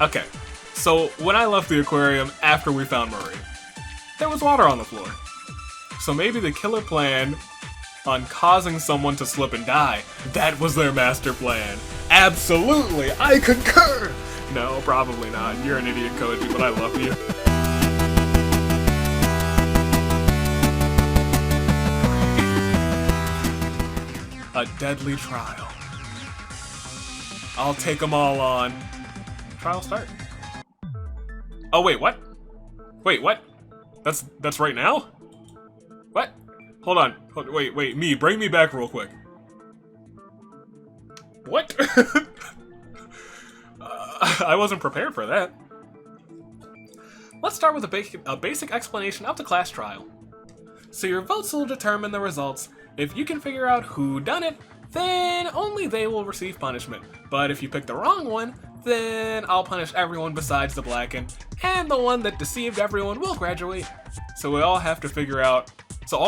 Okay, so when I left the aquarium after we found Marie, there was water on the floor. So maybe the killer planned on causing someone to slip and die. That was their master plan. Absolutely, I concur! No, probably not. You're an idiot, Koji, but I love you. A deadly trial. I'll take them all on. Trial start. Oh, wait, what? Wait, what? That's right now? What? Hold on. Wait, me, bring me back real quick. What? I wasn't prepared for that. Let's start with a basic explanation of the class trial. So your votes will determine the results. If you can figure out who done it, then only they will receive punishment. But if you pick the wrong one, then I'll punish everyone besides the Blacken, and the one that deceived everyone will graduate. So all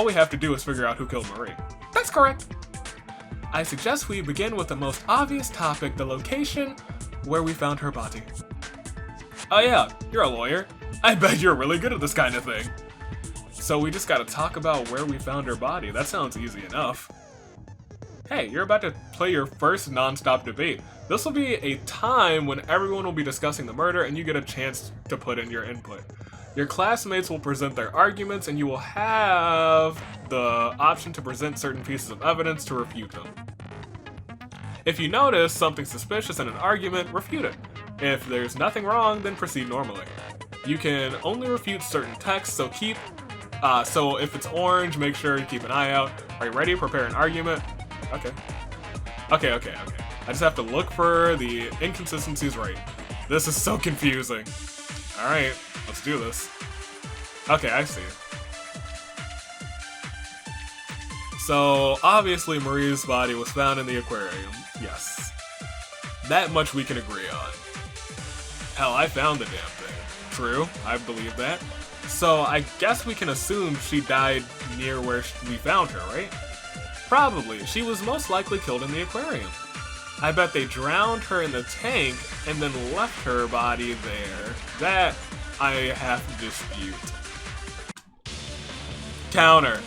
we have to do is figure out who killed Marie. That's correct. I suggest we begin with the most obvious topic, the location where we found her body. Oh yeah, you're a lawyer. I bet you're really good at this kind of thing. So we just gotta talk about where we found her body. That sounds easy enough. Hey, you're about to play your first non-stop debate. This will be a time when everyone will be discussing the murder and you get a chance to put in your input. Your classmates will present their arguments and you will have the option to present certain pieces of evidence to refute them. If you notice something suspicious in an argument, refute it. If there's nothing wrong, then proceed normally. You can only refute certain texts, so so if it's orange, make sure you keep an eye out. Are you ready to prepare an argument? Okay. Okay. I just have to look for the inconsistencies right. This is so confusing. Alright, let's do this. Okay, I see. So, obviously Marie's body was found in the aquarium. Yes. That much we can agree on. Hell, I found the damn thing. True, I believe that. So, I guess we can assume she died near where we found her, right? Probably. She was most likely killed in the aquarium. I bet they drowned her in the tank and then left her body there. That I have to dispute. Counter.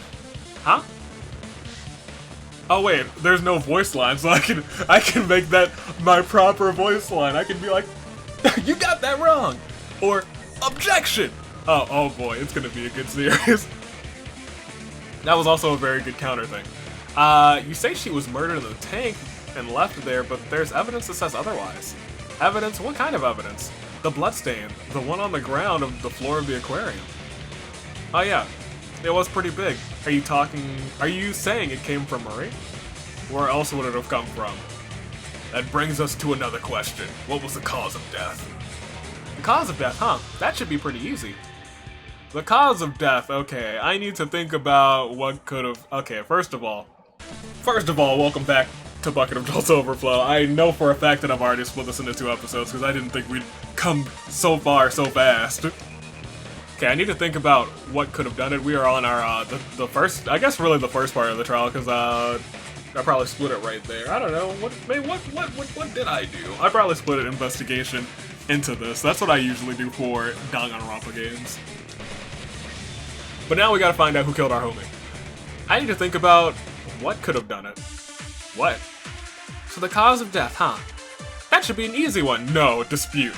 Huh? Oh wait, there's no voice line, so I can make that my proper voice line. I can be like, you got that wrong! Or, objection! Oh boy, it's gonna be a good series. That was also a very good counter thing. You say she was murdered in the tank and left there, but there's evidence that says otherwise. Evidence? What kind of evidence? The bloodstain, the one on the ground of the floor of the aquarium. Oh yeah, it was pretty big. Are you saying it came from Marie? Where else would it have come from? That brings us to another question. What was the cause of death? The cause of death, huh? That should be pretty easy. The cause of death, okay, I need to think about what could have... Okay, first of all, welcome back to Bucket of Jolts Overflow. I know for a fact that I've already split this into 2 episodes because I didn't think we'd come so far so fast. Okay, I need to think about what could have done it. We are on our, the first, I guess really the first part of the trial because, I probably split it right there. I don't know, what did I do? I probably split an investigation into this. That's what I usually do for Danganronpa games. But now we gotta find out who killed our homie. I need to think about what could have done it. What? So the cause of death, huh? That should be an easy one. No, dispute.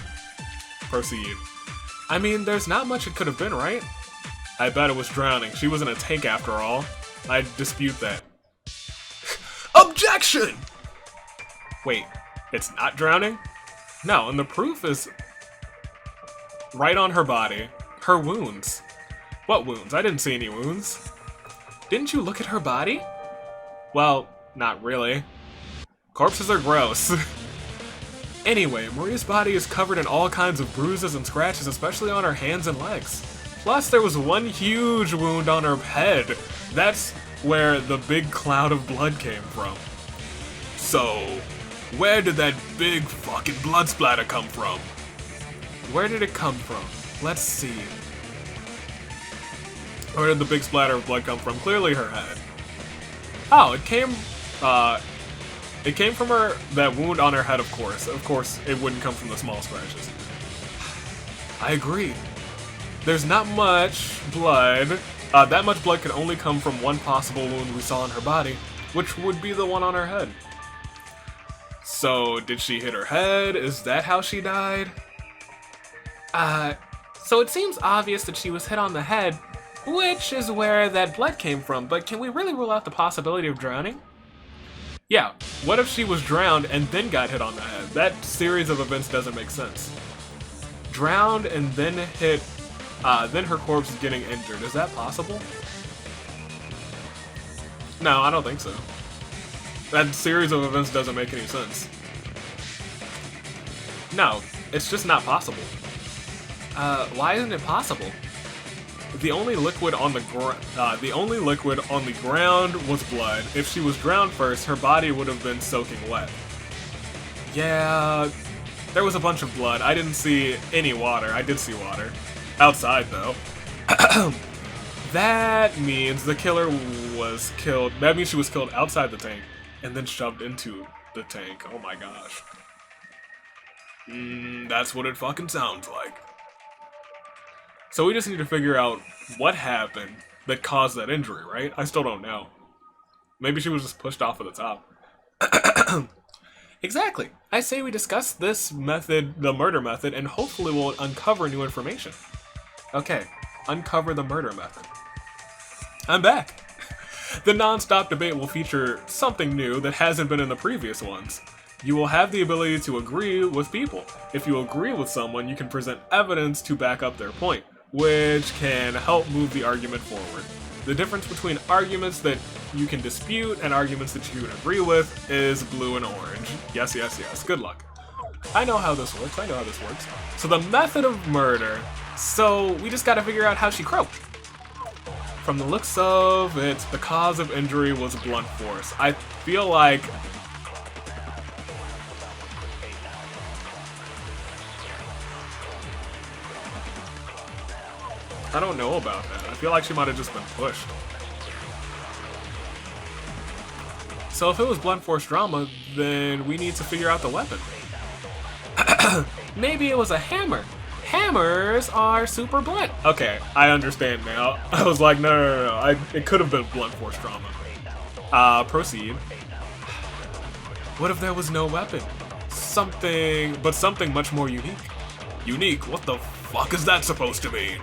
Proceed. I mean, there's not much it could have been, right? I bet it was drowning. She was in a tank after all. I dispute that. Objection! Wait, it's not drowning? No, and the proof is right on her body. Her wounds. What wounds? I didn't see any wounds. Didn't you look at her body? Well, not really. Corpses are gross. Anyway, Marie's body is covered in all kinds of bruises and scratches, especially on her hands and legs. Plus, there was one huge wound on her head. That's where the big cloud of blood came from. So, where did that big fucking blood splatter come from? Where did it come from? Let's see. Where did the big splatter of blood come from? Clearly her head. Oh, it came from that wound on her head, of course. Of course, it wouldn't come from the small scratches. I agree. There's not much blood. That much blood could only come from one possible wound we saw on her body, which would be the one on her head. So, did she hit her head? Is that how she died? So it seems obvious that she was hit on the head, which is where that blood came from, but can we really rule out the possibility of drowning? Yeah, what if she was drowned and then got hit on the head? That series of events doesn't make sense. Drowned and then hit, then her corpse is getting injured. Is that possible? No, I don't think so. That series of events doesn't make any sense. No, it's just not possible. Why isn't it possible? The only liquid on the ground was blood. If she was drowned first, her body would have been soaking wet. Yeah, there was a bunch of blood. I didn't see any water. I did see water. Outside, though. That means the killer was killed. That means she was killed outside the tank and then shoved into the tank. Oh my gosh. That's what it fucking sounds like. So we just need to figure out what happened that caused that injury, right? I still don't know. Maybe she was just pushed off of the top. Exactly. I say we discuss this method, the murder method, and hopefully we'll uncover new information. Okay, uncover the murder method. I'm back. The non-stop debate will feature something new that hasn't been in the previous ones. You will have the ability to agree with people. If you agree with someone, you can present evidence to back up their point, which can help move the argument forward. The difference between arguments that you can dispute and arguments that you can agree with is blue and orange. Yes, yes, yes. Good luck. I know how this works. So the method of murder. So we just gotta figure out how she croaked. From the looks of it, the cause of injury was blunt force. I feel like... I don't know about that. I feel like she might have just been pushed. So if it was blunt force trauma, then we need to figure out the weapon. Maybe it was a hammer. Hammers are super blunt. Okay, I understand now. I was like, no. It could have been blunt force trauma. Proceed. What if there was no weapon? Something much more unique. Unique? What the fuck is that supposed to mean?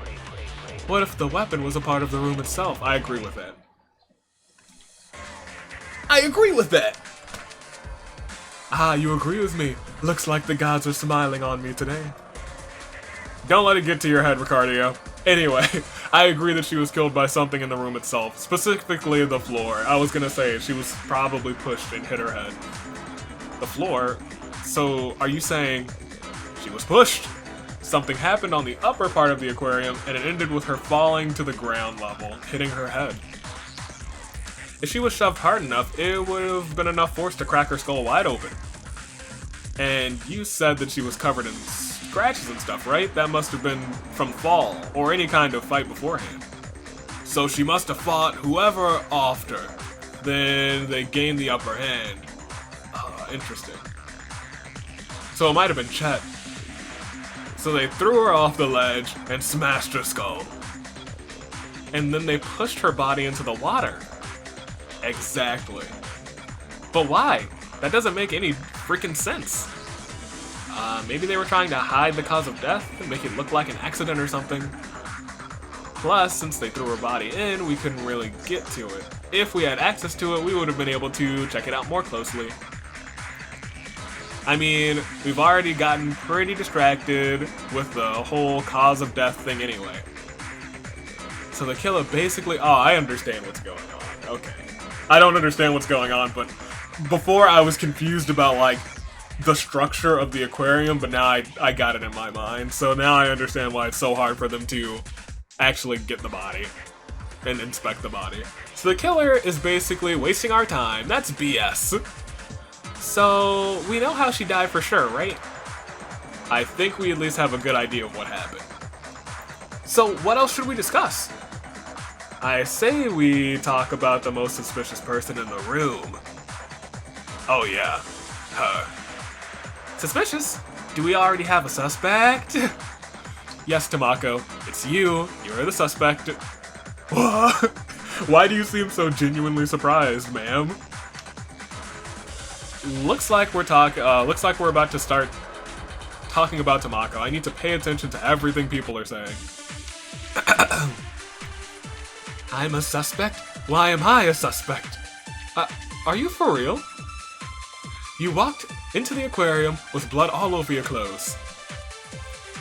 What if the weapon was a part of the room itself? I agree with that. I agree with that! Ah, you agree with me. Looks like the gods are smiling on me today. Don't let it get to your head, Ricardio. Anyway, I agree that she was killed by something in the room itself, specifically the floor. I was gonna say, she was probably pushed and hit her head. The floor? So, are you saying she was pushed? Something happened on the upper part of the aquarium, and it ended with her falling to the ground level, hitting her head. If she was shoved hard enough, it would have been enough force to crack her skull wide open. And you said that she was covered in scratches and stuff, right? That must have been from fall, or any kind of fight beforehand. So she must have fought whoever offed her. Then they gained the upper hand. Interesting. So it might have been Chet. So they threw her off the ledge and smashed her skull. And then they pushed her body into the water. Exactly. But why? That doesn't make any freaking sense. Maybe they were trying to hide the cause of death and make it look like an accident or something. Plus, since they threw her body in, we couldn't really get to it. If we had access to it, we would have been able to check it out more closely. I mean, we've already gotten pretty distracted with the whole cause of death thing anyway. So the killer basically... Oh, I understand what's going on. Okay. I don't understand what's going on, but before I was confused about, like, the structure of the aquarium, but now I got it in my mind. So now I understand why it's so hard for them to actually get the body and inspect the body. So the killer is basically wasting our time. That's BS. So, we know how she died for sure, right? I think we at least have a good idea of what happened. So, what else should we discuss? I say we talk about the most suspicious person in the room. Oh yeah, her. Suspicious? Do we already have a suspect? Yes, Tamako, it's you. You're the suspect. Why do you seem so genuinely surprised, ma'am? Looks like we're about to start talking about Tamako. I need to pay attention to everything people are saying. I'm a suspect? Why am I a suspect? Are you for real? You walked into the aquarium with blood all over your clothes.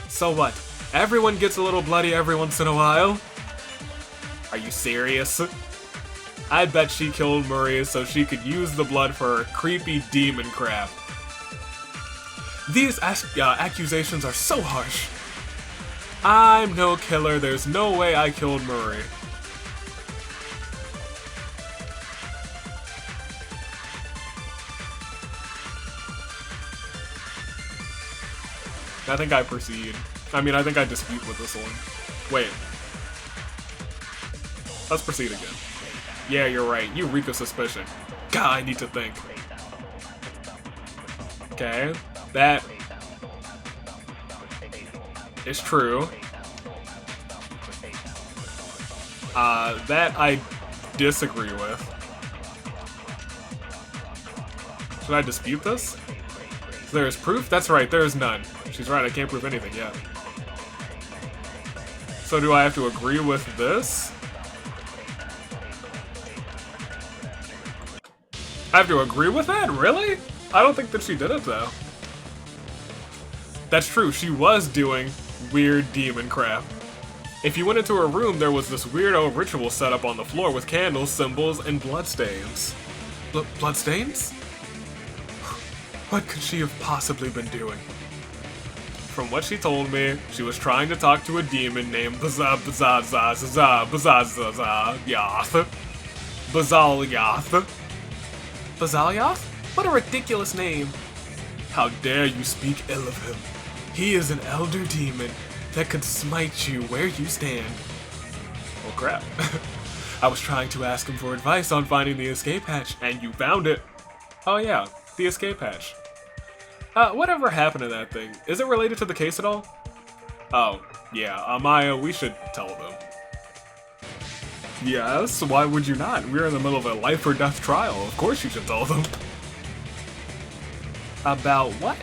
So what? Everyone gets a little bloody every once in a while. Are you serious? I bet she killed Marie so she could use the blood for her creepy demon crap. These accusations are so harsh. I'm no killer. There's no way I killed Marie. I think I proceed. I mean, I think I dispute with this one. Wait. Let's proceed again. Yeah, you're right. You reek of suspicion. God, I need to think. Okay. That is true. That I disagree with. Should I dispute this? There is proof? That's right, there is none. She's right, I can't prove anything yet. So do I have to agree with this? I have to agree with that? Really? I don't think that she did it, though. That's true, she was doing weird demon crap. If you went into her room, there was this weirdo ritual set up on the floor with candles, symbols, and bloodstains. Bloodstains? What could she have possibly been doing? From what she told me, she was trying to talk to a demon named Bazalyath. Bazalyath? What a ridiculous name! How dare you speak ill of him? He is an elder demon that could smite you where you stand. Oh crap. I was trying to ask him for advice on finding the escape hatch, and you found it. Oh yeah, the escape hatch. Whatever happened to that thing? Is it related to the case at all? Oh, yeah, Amaya, we should tell them. Yes, why would you not? We're in the middle of a life or death trial. Of course you should tell them. About what?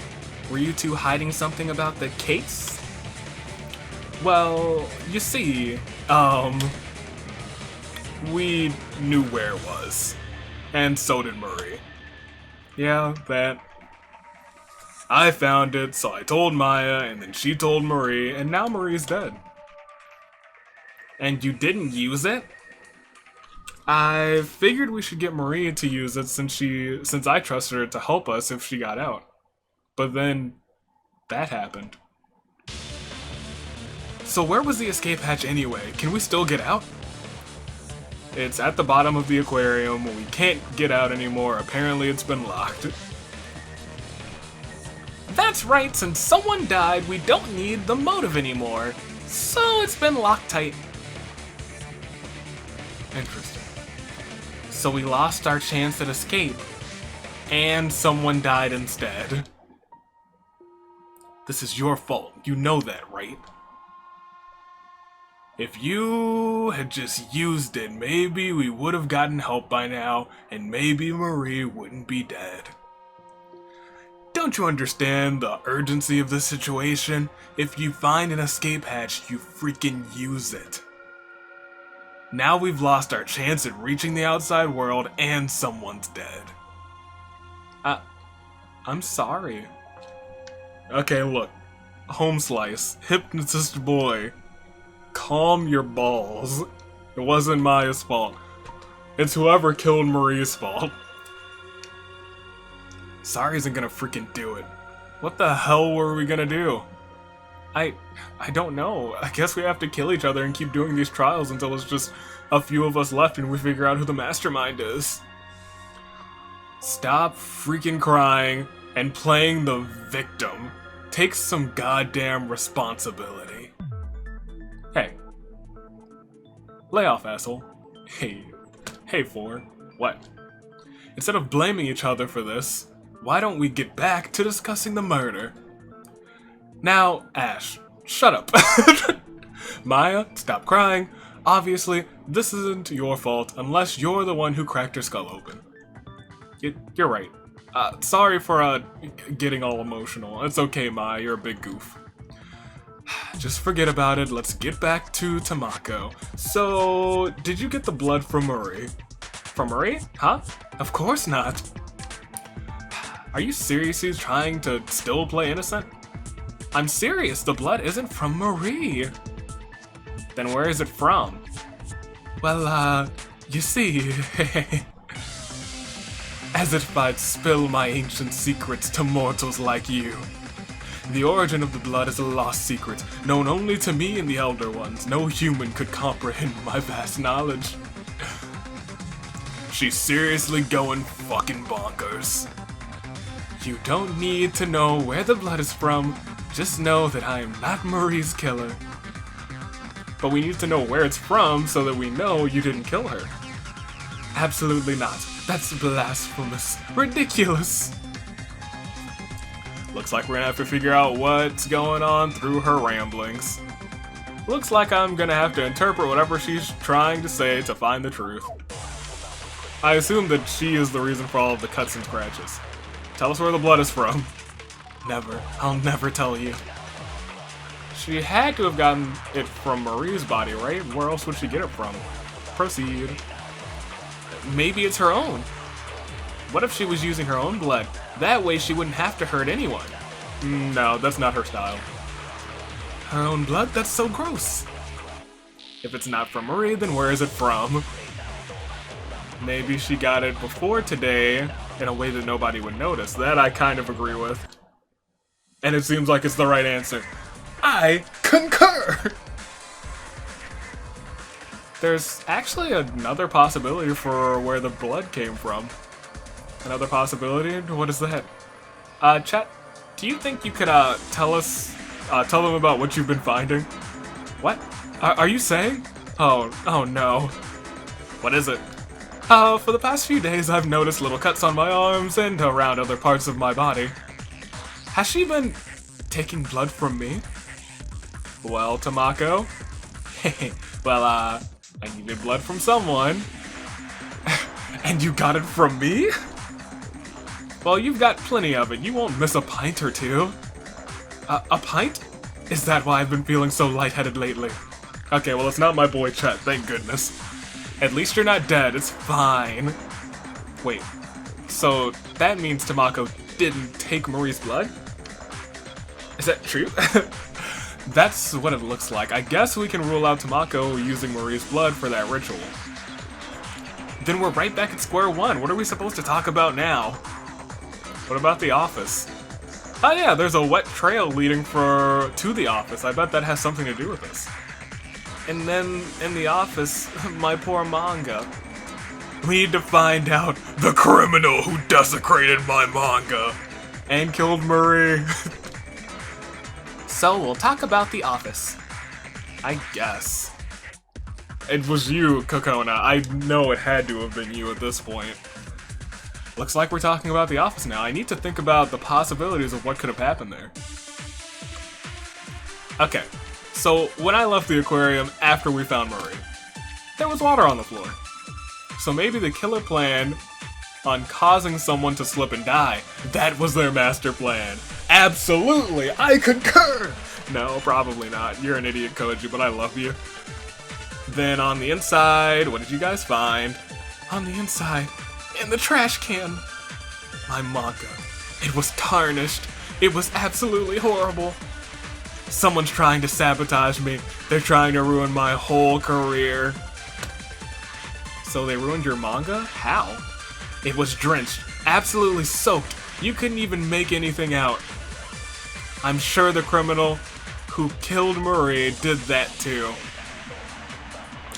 Were you two hiding something about the case? Well, you see, we knew where it was. And so did Murray. Yeah, that. I found it, so I told Maya, and then she told Marie, and now Marie's dead. And you didn't use it? I figured we should get Marie to use it since I trusted her to help us if she got out. But then, that happened. So where was the escape hatch anyway? Can we still get out? It's at the bottom of the aquarium. We can't get out anymore. Apparently it's been locked. That's right, since someone died, we don't need the motive anymore. So it's been locked tight. Interesting. So we lost our chance at escape. And someone died instead. This is your fault. You know that, right? If you had just used it, maybe we would have gotten help by now, and maybe Marie wouldn't be dead. Don't you understand the urgency of this situation? If you find an escape hatch, you freaking use it. Now we've lost our chance at reaching the outside world, and someone's dead. I'm sorry. Okay, look. Home slice. Hypnotist boy. Calm your balls. It wasn't Maya's fault. It's whoever killed Marie's fault. Sorry isn't gonna freaking do it. What the hell were we gonna do? I don't know. I guess we have to kill each other and keep doing these trials until it's just a few of us left and we figure out who the mastermind is. Stop freaking crying and playing the victim. Take some goddamn responsibility. Hey. Lay off, asshole. Hey, Four. What? Instead of blaming each other for this, why don't we get back to discussing the murder? Now, Ash, Shut up. Maya, stop crying. Obviously, this isn't your fault unless you're the one who cracked her skull open. You're right. Sorry for getting all emotional. It's okay, Maya, you're a big goof. Just forget about it, let's get back to Tamako. So, did you get the blood from Marie? From Marie? Huh? Of course not. Are you seriously trying to still play innocent? I'm serious, the blood isn't from Marie. Then where is it from? Well, you see, as if I'd spill my ancient secrets to mortals like you. The origin of the blood is a lost secret, known only to me and the Elder Ones. No human could comprehend my vast knowledge. She's seriously going fucking bonkers. You don't need to know where the blood is from, just know that I am not Marie's killer. But we need to know where it's from so that we know you didn't kill her. Absolutely not. That's blasphemous. Ridiculous. Looks like we're gonna have to figure out what's going on through her ramblings. Looks like I'm gonna have to interpret whatever she's trying to say to find the truth. I assume that she is the reason for all of the cuts and scratches. Tell us where the blood is from. Never. I'll never tell you. She had to have gotten it from Marie's body, right? Where else would she get it from? Proceed. Maybe it's her own. What if she was using her own blood? That way she wouldn't have to hurt anyone. No, that's not her style. Her own blood? That's so gross. If it's not from Marie, then where is it from? Maybe she got it before today in a way that nobody would notice. That I kind of agree with. And it seems like it's the right answer. I concur! There's actually another possibility for where the blood came from. Another possibility? What is that? Chat, do you think you could, tell them about what you've been finding? What? Are you saying? Oh no. What is it? For the past few days I've noticed little cuts on my arms and around other parts of my body. Has she been taking blood from me? Well, Tamako? Well, I needed blood from someone. And you got it from me? Well, you've got plenty of it. You won't miss a pint or two. A pint? Is that why I've been feeling so lightheaded lately? Okay, well, it's not my boy Chet, thank goodness. At least you're not dead, it's fine. Wait, so that means Tamako didn't take Marie's blood? Is that true? That's what it looks like. I guess we can rule out Tamako using Marie's blood for that ritual. Then we're right back at square one. What are we supposed to talk about now? What about the office? Oh yeah, there's a wet trail leading to the office. I bet that has something to do with this. And then, in the office, my poor manga. We need to find out the criminal who desecrated my manga and killed Marie. So we'll talk about the office. I guess. It was you, Kokona. I know it had to have been you at this point. Looks like we're talking about the office now. I need to think about the possibilities of what could have happened there. Okay, so when I left the aquarium after we found Marie, there was water on the floor. So maybe the killer planned on causing someone to slip and die. That was their master plan. Absolutely, I concur! No, probably not. You're an idiot, Koji, but I love you. Then on the inside, what did you guys find? On the inside, in the trash can, my manga. It was tarnished. It was absolutely horrible. Someone's trying to sabotage me. They're trying to ruin my whole career. So they ruined your manga? How? It was drenched, absolutely soaked. You couldn't even make anything out. I'm sure the criminal who killed Marie did that too.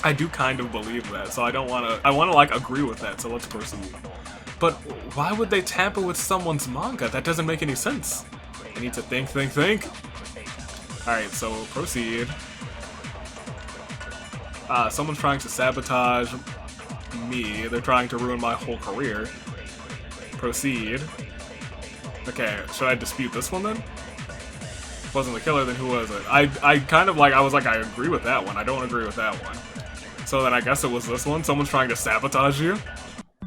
I do kind of believe that, so I wanna like agree with that, so let's proceed. But why would they tamper with someone's manga? That doesn't make any sense. I need to think. Alright, so proceed. Someone's trying to sabotage me. They're trying to ruin my whole career. Proceed. Okay, should I dispute this one then? wasn't the killer, then who was it? I kind of like, I was like, I agree with that one. I don't agree with that one. So then I guess it was this one. Someone's trying to sabotage you.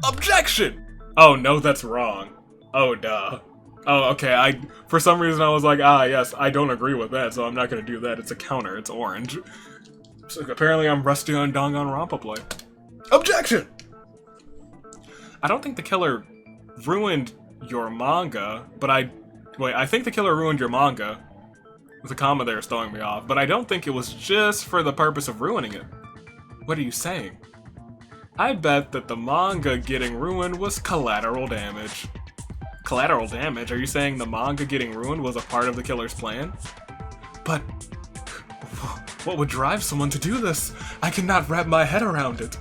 Objection! Oh, no, that's wrong. Oh, duh. Oh, okay, for some reason I was like, ah, yes, I don't agree with that, so I'm not gonna do that. It's a counter, it's orange. So apparently I'm rusty on Danganronpa play. Objection! I don't think the killer ruined your manga, but I think the killer ruined your manga. The comma there is throwing me off, but I don't think it was just for the purpose of ruining it. What are you saying? I bet that the manga getting ruined was collateral damage. Collateral damage? Are you saying the manga getting ruined was a part of the killer's plan? But what would drive someone to do this? I cannot wrap my head around it.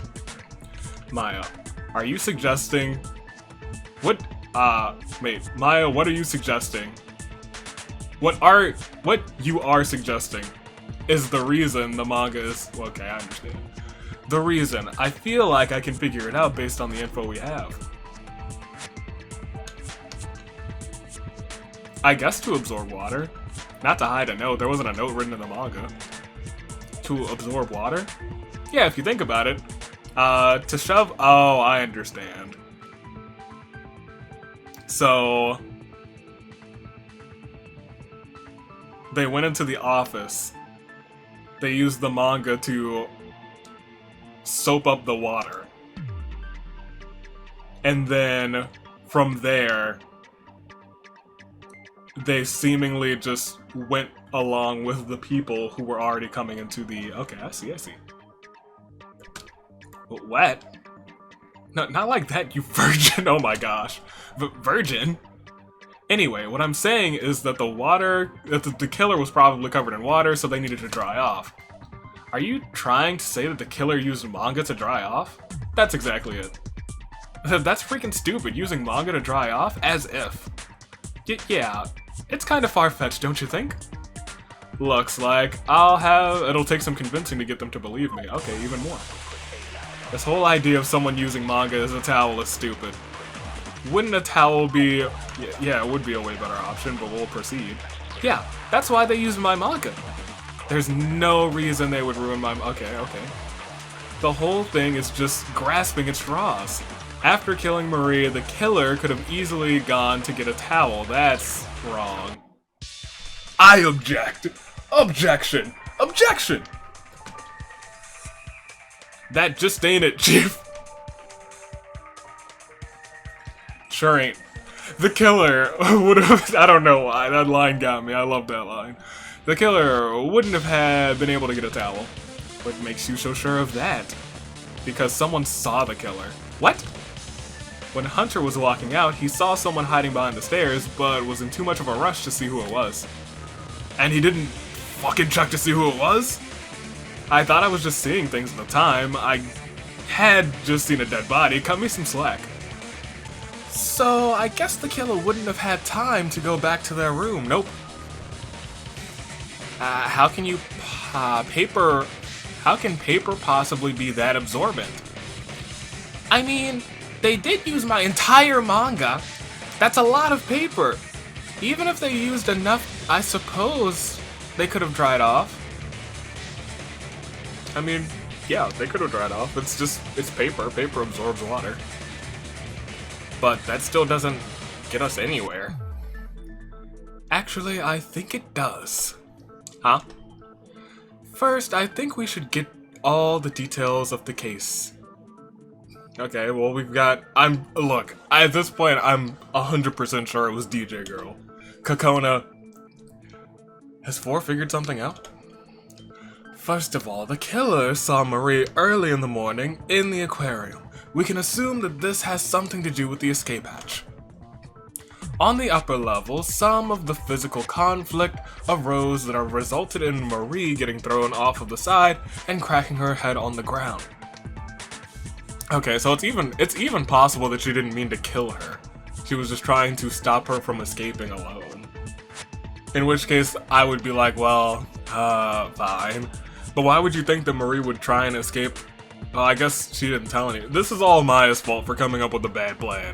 Maya, are you suggesting... Wait, Maya, what are you suggesting? What you are suggesting is the reason the manga is... Well, okay, I understand. The reason. I feel like I can figure it out based on the info we have. I guess to absorb water. Not to hide a note. There wasn't a note written in the manga. To absorb water? Yeah, if you think about it. To shove... Oh, I understand. So... They went into the office. They used the manga to soap up the water. And then, from there... They seemingly just went along with the people who were already coming into the... Okay, I see. What? No, not like that, you virgin. Oh my gosh. Virgin? Anyway, what I'm saying is that the killer was probably covered in water, so they needed to dry off. Are you trying to say that the killer used manga to dry off? That's exactly it. That's freaking stupid, using manga to dry off? As if. Yeah. It's kind of far-fetched, don't you think? Looks like it'll take some convincing to get them to believe me. Okay, even more. This whole idea of someone using manga as a towel is stupid. Wouldn't a towel be... Yeah, it would be a way better option, but we'll proceed. Yeah, that's why they used my manga. There's no reason they would ruin my... Okay. The whole thing is just grasping at straws. After killing Marie, the killer could have easily gone to get a towel. That's wrong. I object! Objection! Objection! That just ain't it, Chief. Sure ain't. The killer would have... I don't know why. That line got me. I love that line. The killer wouldn't have been able to get a towel. What makes you so sure of that? Because someone saw the killer. What? When Hunter was walking out, he saw someone hiding behind the stairs, but was in too much of a rush to see who it was. And he didn't fucking check to see who it was? I thought I was just seeing things at the time. I had just seen a dead body. Cut me some slack. So, I guess the killer wouldn't have had time to go back to their room. Nope. How can paper possibly be that absorbent? I mean, they did use my entire manga. That's a lot of paper. Even if they used enough, I suppose they could have dried off. I mean, yeah, they could have dried off. It's paper. Paper absorbs water. But that still doesn't get us anywhere. Actually, I think it does. Huh? First, I think we should get all the details of the case. Okay, well, we've got... Look, at this point, I'm 100% sure it was DJ Girl. Kokona. Has 4 figured something out? First of all, the killer saw Marie early in the morning in the aquarium. We can assume that this has something to do with the escape hatch. On the upper level, some of the physical conflict arose that resulted in Marie getting thrown off of the side and cracking her head on the ground. Okay, so it's even possible that she didn't mean to kill her. She was just trying to stop her from escaping alone. In which case, I would be like, well, fine. But why would you think that Marie would try and escape? Well, I guess she didn't tell any. This is all Maya's fault for coming up with a bad plan.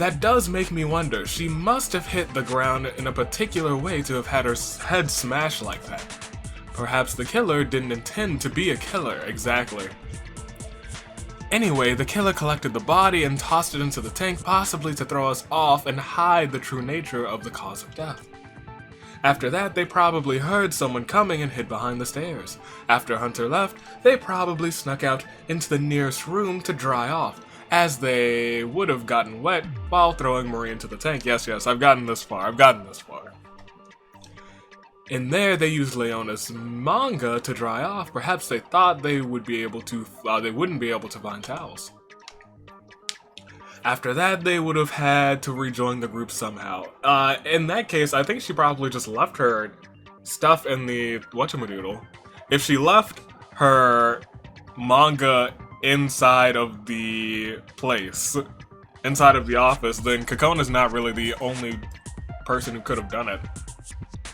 That does make me wonder. She must have hit the ground in a particular way to have had her head smashed like that. Perhaps the killer didn't intend to be a killer, exactly. Anyway, the killer collected the body and tossed it into the tank, possibly to throw us off and hide the true nature of the cause of death. After that, they probably heard someone coming and hid behind the stairs. After Hunter left, they probably snuck out into the nearest room to dry off, as they would have gotten wet while throwing Marie into the tank. Yes, I've gotten this far. In there, they used Leona's manga to dry off. Perhaps they thought they wouldn't be able to find towels. After that, they would have had to rejoin the group somehow. In that case, I think she probably just left her stuff in the whatchamadoodle. If she left her manga inside of the place, inside of the office, then Kakona's not really the only person who could have done it.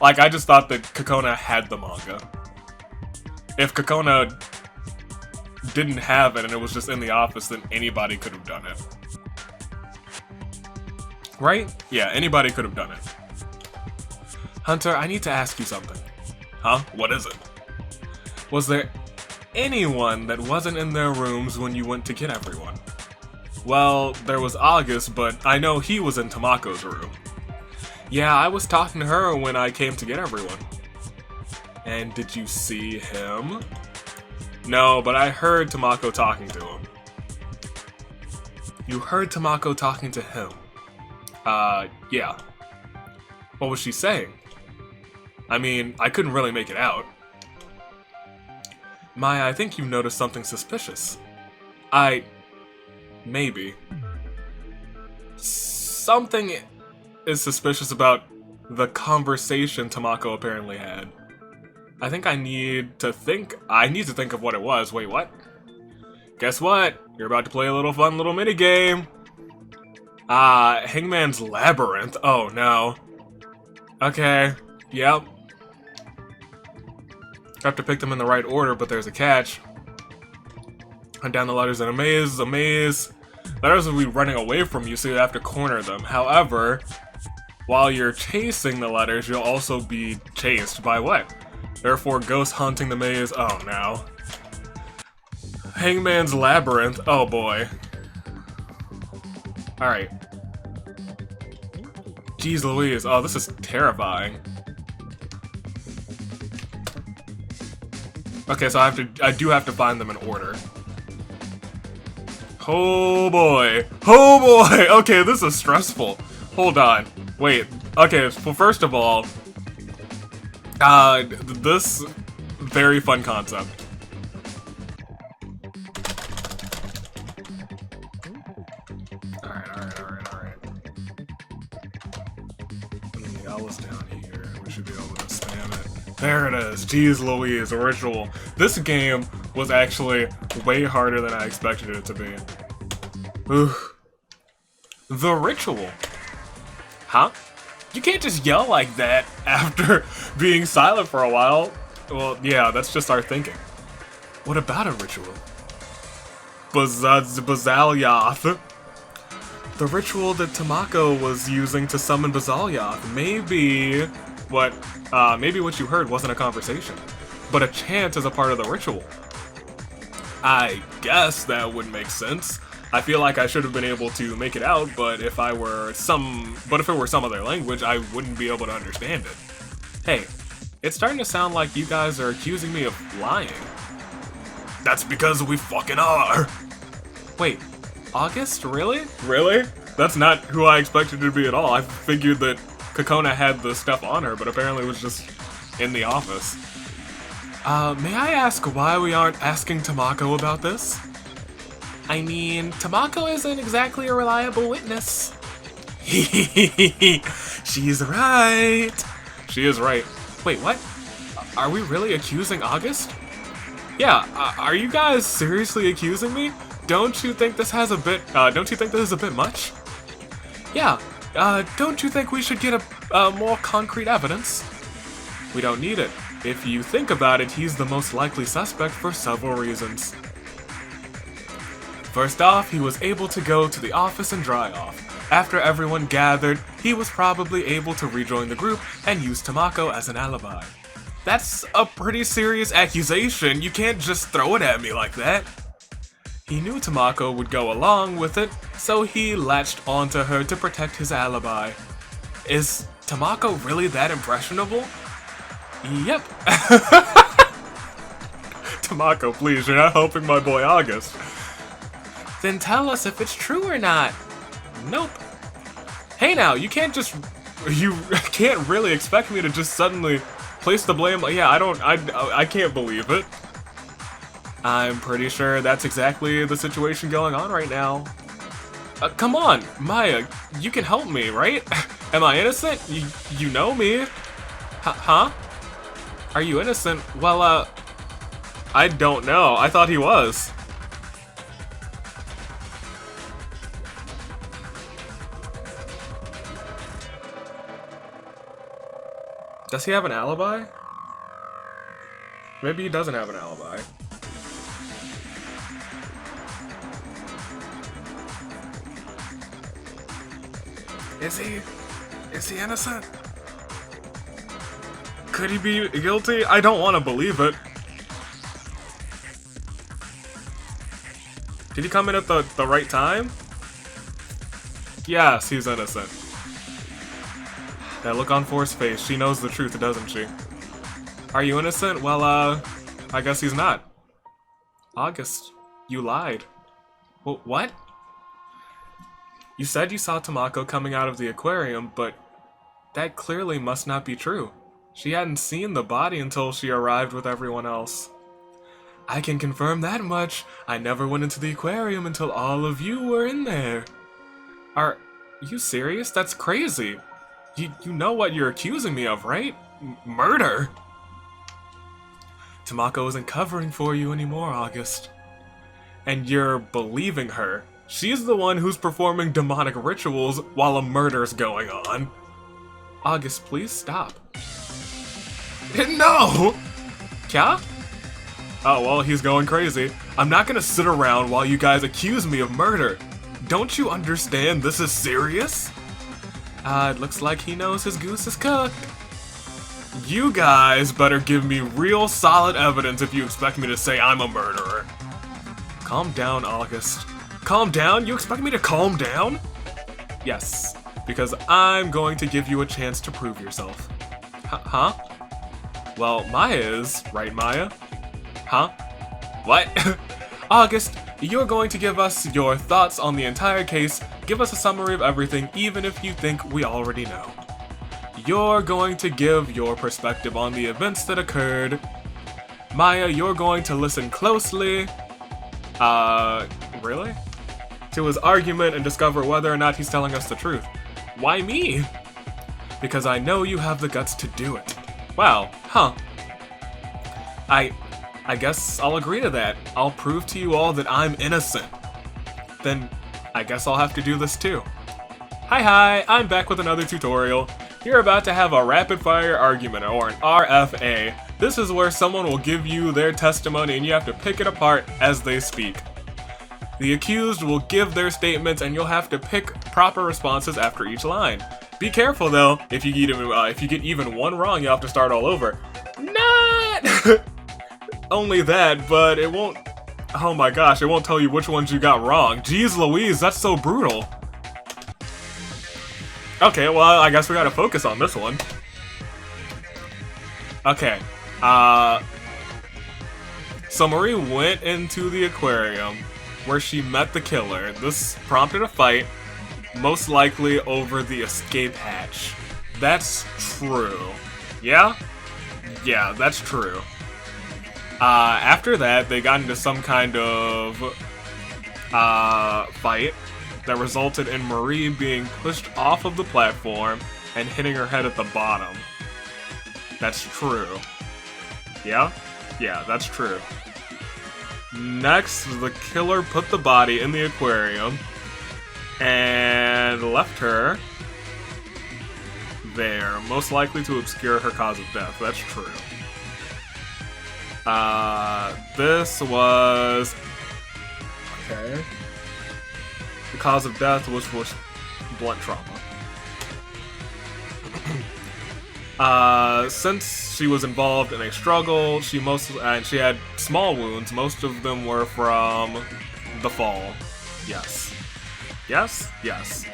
Like, I just thought that Kakona had the manga. If Kakona didn't have it and it was just in the office, then anybody could have done it. Right? Yeah, anybody could have done it. Hunter, I need to ask you something. Huh? What is it? Was there anyone that wasn't in their rooms when you went to get everyone? Well, there was August, but I know he was in Tamako's room. Yeah, I was talking to her when I came to get everyone. And did you see him? No, but I heard Tamako talking to him. You heard Tamako talking to him? Yeah. What was she saying? I mean, I couldn't really make it out. Maya, I think you noticed something suspicious. Maybe. Something is suspicious about the conversation Tamako apparently had. I think I need to think of what it was. Wait, what? Guess what? You're about to play a little fun little minigame. Hangman's Labyrinth. Oh, no. Okay. Yep. Have to pick them in the right order, but there's a catch. Hunt down the letters in a maze. Letters will be running away from you, so you have to corner them. However, while you're chasing the letters, you'll also be chased by what? Therefore, ghost hunting the maze. Oh, no. Hangman's Labyrinth. Oh, boy. Alright. Jeez Louise. Oh, this is terrifying. Okay, so I do have to find them in order. Oh boy. Oh boy! Okay, this is stressful. Hold on. Wait. Okay, well, first of all, this very fun concept. Alright. L is down here. We should be able to spam it. There it is. Jeez Louise, a ritual. This game was actually way harder than I expected it to be. Oof. The ritual. Huh? You can't just yell like that after being silent for a while. Well, yeah, that's just our thinking. What about a ritual? Bazalyath. The ritual that Tamako was using to summon Bazalyath. Maybe what you heard wasn't a conversation, but a chant is a part of the ritual. I guess that would make sense. I feel like I should have been able to make it out, but if it were some other language, I wouldn't be able to understand it. Hey, it's starting to sound like you guys are accusing me of lying. That's because we fucking are. Wait, August? Really? Really? That's not who I expected to be at all. I figured that Kakona had the stuff on her, but apparently it was just in the office. May I ask why we aren't asking Tamako about this? I mean, Tamako isn't exactly a reliable witness. She's right. She is right. Wait, what? Are we really accusing August? Yeah, are you guys seriously accusing me? Don't you think this is a bit much? Yeah, don't you think we should get a more concrete evidence? We don't need it. If you think about it, he's the most likely suspect for several reasons. First off, he was able to go to the office and dry off. After everyone gathered, he was probably able to rejoin the group and use Tamako as an alibi. That's a pretty serious accusation. You can't just throw it at me like that. He knew Tamako would go along with it, so he latched onto her to protect his alibi. Is Tamako really that impressionable? Yep. Tamako, please, you're not helping my boy August. Then tell us if it's true or not. Nope. Hey now, you can't really expect me to just suddenly place the blame. Yeah, I can't believe it. I'm pretty sure that's exactly the situation going on right now. Come on, Maya, you can help me, right? Am I innocent? You know me. Huh? Are you innocent? Well, I don't know. I thought he was. Does he have an alibi? Maybe he doesn't have an alibi. Is he innocent? Could he be guilty? I don't want to believe it. Did he come in at the right time? Yes, he's innocent. That look on For's face, she knows the truth, doesn't she? Are you innocent? Well, I guess he's not. August, you lied. What? You said you saw Tamako coming out of the aquarium, but that clearly must not be true. She hadn't seen the body until she arrived with everyone else. I can confirm that much. I never went into the aquarium until all of you were in there. Are you serious? That's crazy. You know what you're accusing me of, right? Murder! Tamako isn't covering for you anymore, August. And you're believing her. She's the one who's performing demonic rituals while a murder's going on. August, please stop. No! Kya? Oh, well, he's going crazy. I'm not gonna sit around while you guys accuse me of murder. Don't you understand this is serious? It looks like he knows his goose is cooked. You guys better give me real solid evidence if you expect me to say I'm a murderer. Calm down, August. Calm down? You expect me to calm down? Yes, because I'm going to give you a chance to prove yourself. Huh? Well, Maya is, right, Maya? Huh? What? August, you're going to give us your thoughts on the entire case, give us a summary of everything, even if you think we already know. You're going to give your perspective on the events that occurred. Maya, you're going to listen closely. Really? To his argument and discover whether or not he's telling us the truth. Why me? Because I know you have the guts to do it. Wow, huh. I guess I'll agree to that. I'll prove to you all that I'm innocent. Then, I guess I'll have to do this too. Hi, I'm back with another tutorial. You're about to have a rapid-fire argument, or an RFA. This is where someone will give you their testimony and you have to pick it apart as they speak. The accused will give their statements and you'll have to pick proper responses after each line. Be careful though, if you get even one wrong, you'll have to start all over. Not only that, but it won't, oh my gosh, it won't tell you which ones you got wrong. Jeez Louise, that's so brutal. Okay, well, I guess we gotta focus on this one. Okay, so Marie went into the aquarium where she met the killer. This prompted a fight, most likely over the escape hatch. That's true. Yeah? Yeah, that's true. After that, they got into some kind of fight that resulted in Marie being pushed off of the platform and hitting her head at the bottom. That's true. Yeah? Yeah, that's true. Next, the killer put the body in the aquarium and left her there, most likely to obscure her cause of death. That's true. This was... okay. The cause of death was blunt trauma. Since she was involved in a struggle, she had small wounds. Most of them were from the fall. Yes. Yes? Yes.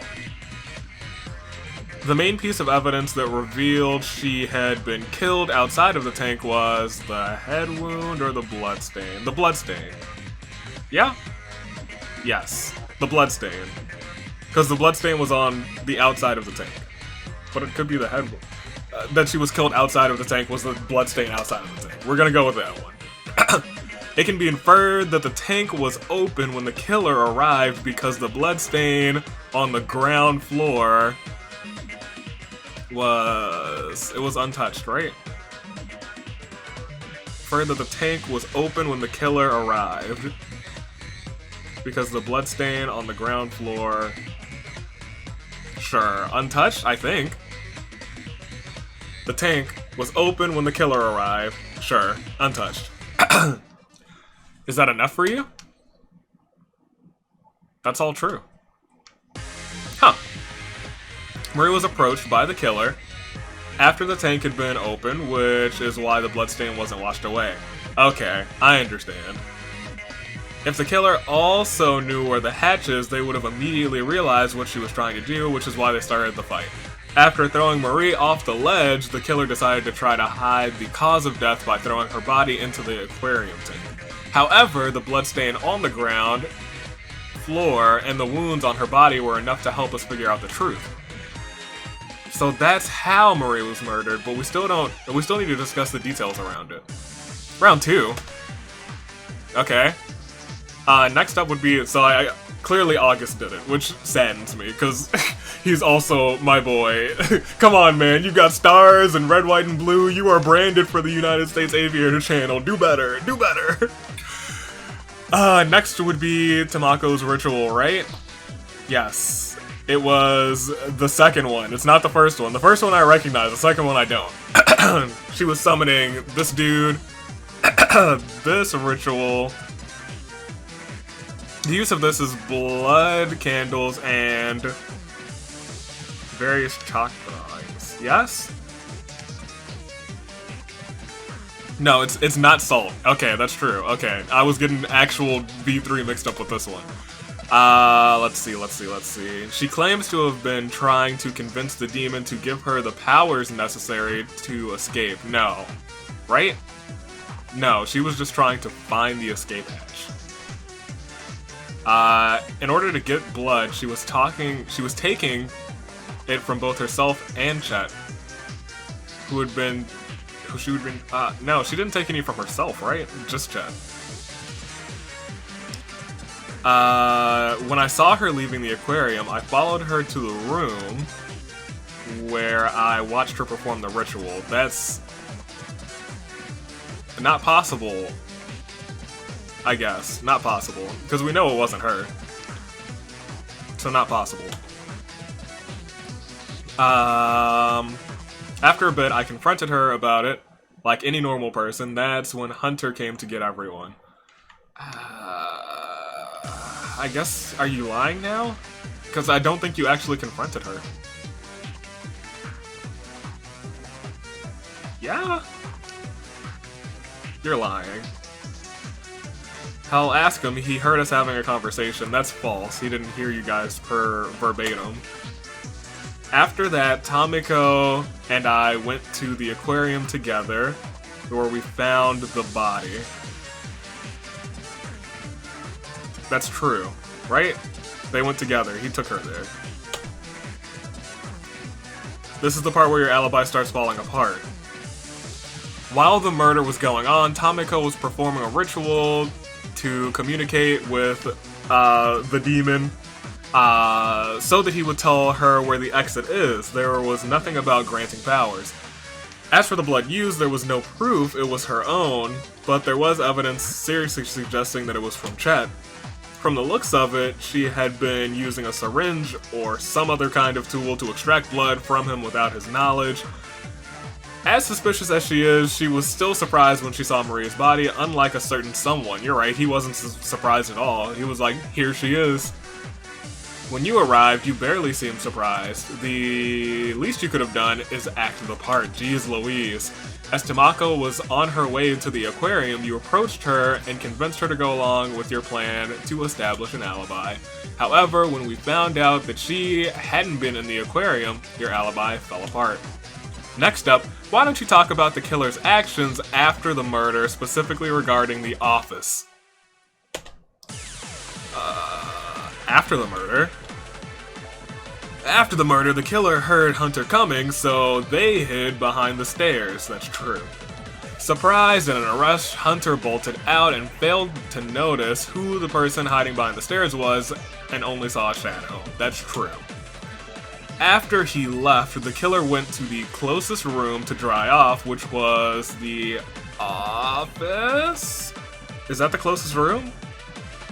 The main piece of evidence that revealed she had been killed outside of the tank was the head wound or the bloodstain. The bloodstain. Yeah? Yes. The bloodstain. Because the bloodstain was on the outside of the tank. But it could be the head wound. That she was killed outside of the tank was the bloodstain outside of the tank. We're gonna go with that one. It can be inferred that the tank was open when the killer arrived because the bloodstain on the ground floor was untouched, right? Inferred that the tank was open when the killer arrived because the bloodstain on the ground floor. Sure, untouched, I think. The tank was open when the killer arrived. Sure, untouched. Is that enough for you? That's all true. Huh. Marie was approached by the killer after the tank had been opened, which is why the bloodstain wasn't washed away. Okay, I understand. If the killer also knew where the hatch is, they would have immediately realized what she was trying to do, which is why they started the fight. After throwing Marie off the ledge, the killer decided to try to hide the cause of death by throwing her body into the aquarium tank. However, the bloodstain on the ground floor and the wounds on her body were enough to help us figure out the truth. So that's how Marie was murdered, but we still need to discuss the details around it. Round 2. Okay. Next up would be, clearly August did it, which saddens me, because he's also my boy. Come on, man, you got stars and red, white, and blue. You are branded for the United States Aviator Channel. Do better, do better. Next would be Tamako's ritual, right? Yes. It was the second one. It's not the first one. The first one I recognize, the second one I don't. She was summoning this dude, this ritual. The use of this is blood, candles, and various chakras. Yes? No, it's not salt. Okay, that's true. Okay, I was getting actual V3 mixed up with this one. Let's see. She claims to have been trying to convince the demon to give her the powers necessary to escape. No. Right? No, she was just trying to find the escape hatch. In order to get blood, she was taking it from both herself and Chet, no, she didn't take any from herself, right? Just Chet. When I saw her leaving the aquarium, I followed her to the room where I watched her perform the ritual. That's not possible. I guess. Not possible. Because we know it wasn't her. So not possible. After a bit, I confronted her about it, like any normal person. That's when Hunter came to get everyone. I guess, are you lying now? Because I don't think you actually confronted her. Yeah? You're lying. I'll ask him. He heard us having a conversation. That's false. He didn't hear you guys per verbatim. After that, Tamiko and I went to the aquarium together, where we found the body. That's true, right? They went together. He took her there. This is the part where your alibi starts falling apart. While the murder was going on, Tamiko was performing a ritual to communicate with the demon so that he would tell her where the exit is. There was nothing about granting powers. As for the blood used, there was no proof it was her own, but there was evidence seriously suggesting that it was from Chet. From the looks of it, she had been using a syringe or some other kind of tool to extract blood from him without his knowledge. As suspicious as she is, she was still surprised when she saw Maria's body, unlike a certain someone. You're right, he wasn't surprised at all. He was like, here she is. When you arrived, you barely seemed surprised. The least you could have done is act the part. Jeez Louise. As Tamako was on her way to the aquarium, you approached her and convinced her to go along with your plan to establish an alibi. However, when we found out that she hadn't been in the aquarium, your alibi fell apart. Next up, why don't you talk about the killer's actions after the murder, specifically regarding the office? After the murder? After the murder, the killer heard Hunter coming, so they hid behind the stairs. That's true. Surprised and in a rush, Hunter bolted out and failed to notice who the person hiding behind the stairs was and only saw a shadow. That's true. After he left, the killer went to the closest room to dry off, which was the office? Is that the closest room?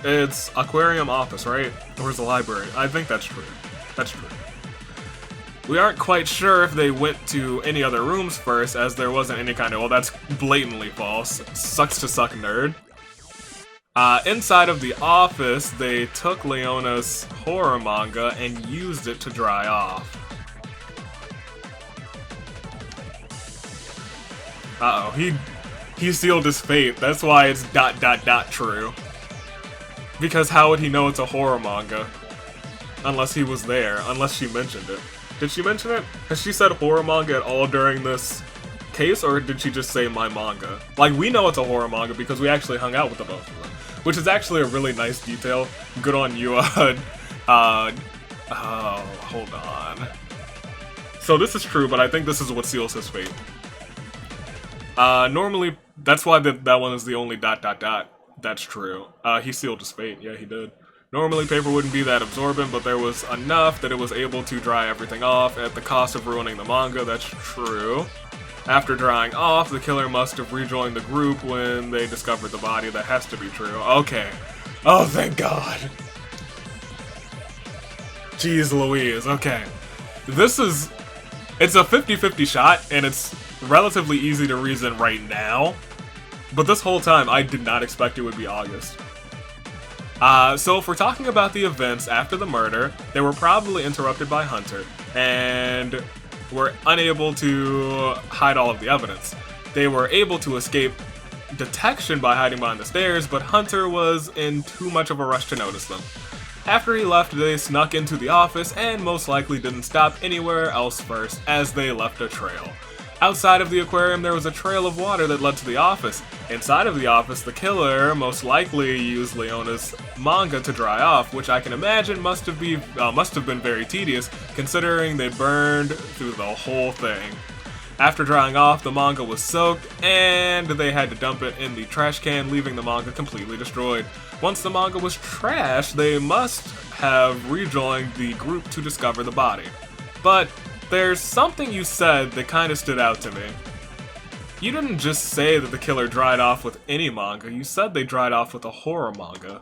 It's aquarium office, right? Or is the library? I think that's true. That's true. We aren't quite sure if they went to any other rooms first, as there wasn't any kind of, well, that's blatantly false. Sucks to suck, nerd. Inside of the office, they took Leona's horror manga and used it to dry off. Uh-oh, he sealed his fate. That's why it's ... true. Because how would he know it's a horror manga? Unless he was there, unless she mentioned it. Did she mention it? Has she said horror manga at all during this case, or did she just say my manga? Like, we know it's a horror manga because we actually hung out with the both of them. Which is actually a really nice detail. Good on you, oh, hold on. So this is true, but I think this is what seals his fate. Normally, that's why that one is the only ... That's true. He sealed his fate. Yeah, he did. Normally, paper wouldn't be that absorbent, but there was enough that it was able to dry everything off at the cost of ruining the manga. That's true. After drying off, the killer must have rejoined the group when they discovered the body. That has to be true. Okay. Oh, thank God. Jeez Louise. Okay. It's a 50-50 shot, and it's relatively easy to reason right now. But this whole time, I did not expect it would be August. So if we're talking about the events after the murder, they were probably interrupted by Hunter, and were unable to hide all of the evidence. They were able to escape detection by hiding behind the stairs, but Hunter was in too much of a rush to notice them. After he left, they snuck into the office and most likely didn't stop anywhere else first, as they left a trail. Outside of the aquarium, there was a trail of water that led to the office. Inside of the office, the killer most likely used Leona's manga to dry off, which I can imagine must have been very tedious, considering they burned through the whole thing. After drying off, the manga was soaked, and they had to dump it in the trash can, leaving the manga completely destroyed. Once the manga was trashed, they must have rejoined the group to discover the body. But there's something you said that kind of stood out to me. You didn't just say that the killer dried off with any manga, you said they dried off with a horror manga.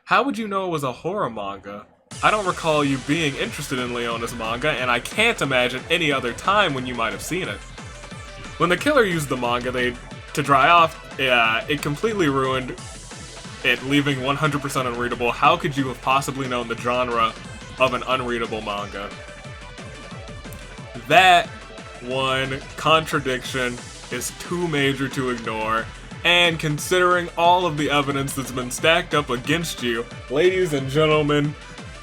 How would you know it was a horror manga? I don't recall you being interested in Leona's manga, and I can't imagine any other time when you might have seen it. When the killer used the manga to dry off, it completely ruined it, leaving 100% unreadable. How could you have possibly known the genre of an unreadable manga? That one contradiction is too major to ignore, and considering all of the evidence that's been stacked up against you, ladies and gentlemen,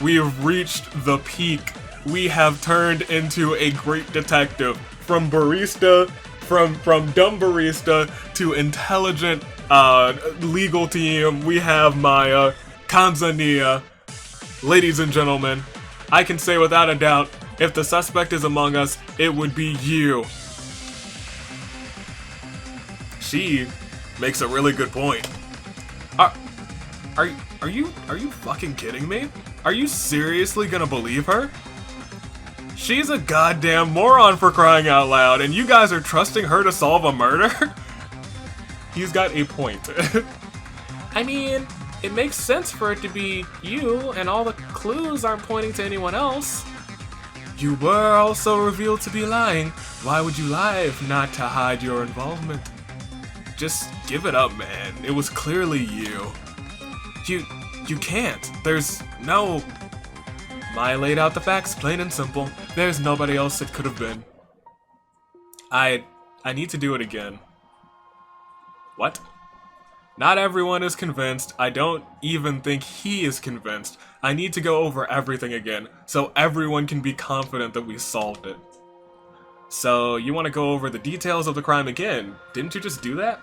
we have reached the peak. We have turned into a great detective. From barista, from dumb barista to intelligent legal team, we have Maya, Kanzania. Ladies and gentlemen, I can say without a doubt, if the suspect is among us, it would be you. She makes a really good point. Are you fucking kidding me? Are you seriously gonna believe her? She's a goddamn moron, for crying out loud, and you guys are trusting her to solve a murder? He's got a point. I mean, it makes sense for it to be you, and all the clues aren't pointing to anyone else. You were also revealed to be lying. Why would you lie if not to hide your involvement? Just give it up, man. It was clearly you. You can't. There's no... Mai laid out the facts, plain and simple. There's nobody else it could have been. I need to do it again. What? Not everyone is convinced. I don't even think he is convinced. I need to go over everything again, so everyone can be confident that we solved it. So, you want to go over the details of the crime again? Didn't you just do that?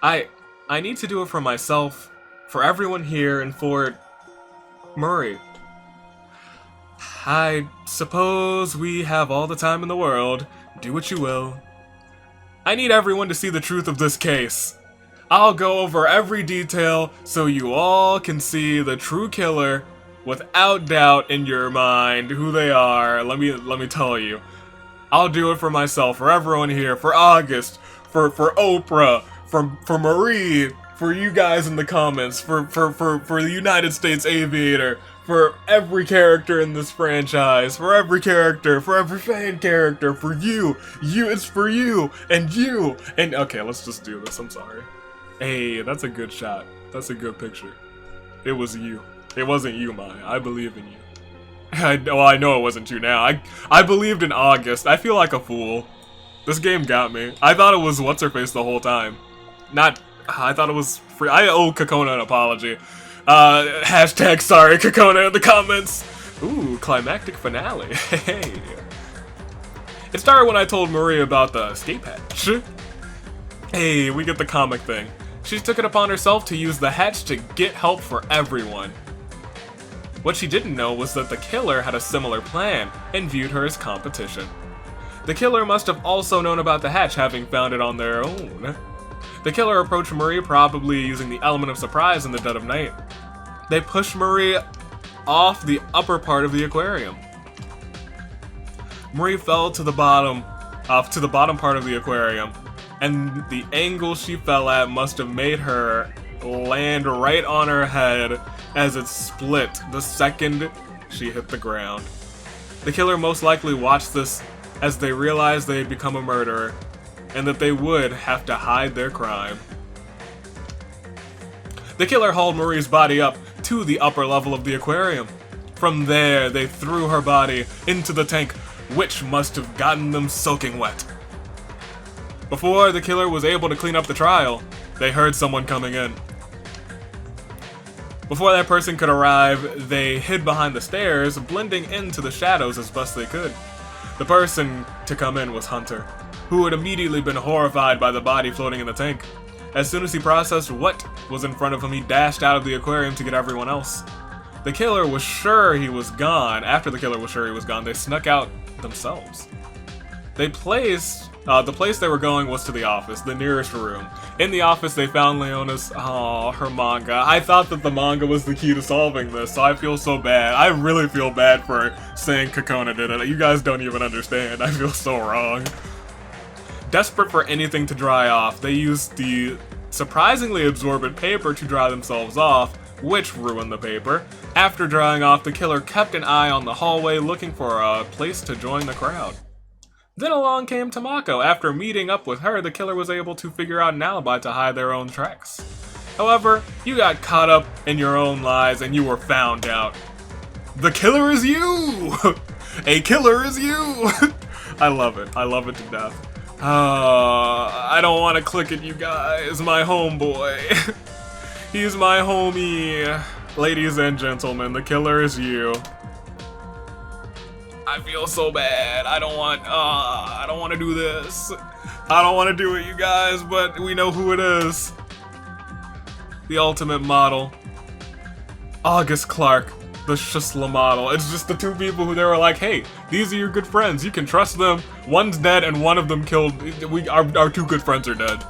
I need to do it for myself, for everyone here, and for Murray. I suppose we have all the time in the world. Do what you will. I need everyone to see the truth of this case. I'll go over every detail so you all can see the true killer without doubt in your mind who they are. Let me tell you. I'll do it for myself, for everyone here, for August, for Oprah, for Marie, for you guys in the comments, for the United States Aviator, for every character in this franchise, for every character, for every fan character, for you, it's for you, and okay, let's just do this, I'm sorry. Hey, that's a good shot, that's a good picture. It was you. It wasn't you, Maya, I believe in you. I know it wasn't you now. I believed in August. I feel like a fool. This game got me. I thought it was what's-her-face the whole time. I thought it was free. I owe Kokona an apology. Hashtag sorry Kokona in the comments. Ooh, climactic finale. Hey. It started when I told Marie about the escape hatch. Hey, we get the comic thing. She took it upon herself to use the hatch to get help for everyone. What she didn't know was that the killer had a similar plan and viewed her as competition. The killer must have also known about the hatch, having found it on their own. The killer approached Marie, probably using the element of surprise in the dead of night. They pushed Marie off the upper part of the aquarium. Marie fell to the bottom part of the aquarium, and the angle she fell at must have made her land right on her head as it split the second she hit the ground. The killer most likely watched this as they realized they had become a murderer, and that they would have to hide their crime. The killer hauled Marie's body up to the upper level of the aquarium. From there, they threw her body into the tank, which must have gotten them soaking wet. Before the killer was able to clean up the trial, they heard someone coming in. Before that person could arrive, they hid behind the stairs, blending into the shadows as best they could. The person to come in was Hunter, who had immediately been horrified by the body floating in the tank. As soon as he processed what was in front of him, he dashed out of the aquarium to get everyone else. The killer was sure he was gone. After the killer was sure he was gone, they snuck out themselves. The place they were going was to the office, the nearest room. In the office, they found Leona's, her manga. I thought that the manga was the key to solving this, so I feel so bad. I really feel bad for saying Kokona did it. You guys don't even understand. I feel so wrong. Desperate for anything to dry off, they used the surprisingly absorbent paper to dry themselves off, which ruined the paper. After drying off, the killer kept an eye on the hallway, looking for a place to join the crowd. Then along came Tamako. After meeting up with her, the killer was able to figure out an alibi to hide their own tracks. However, you got caught up in your own lies and you were found out. The killer is you! A killer is you! I love it. I love it to death. I don't want to click it, you guys. My homeboy. He's my homie. Ladies and gentlemen, the killer is you. I feel so bad. I don't want to do this. I don't want to do it, you guys, but we know who it is. The ultimate model. August Clark, the Shusla model. It's just the two people who they were like, hey, these are your good friends. You can trust them. One's dead and one of them killed. Our two good friends are dead.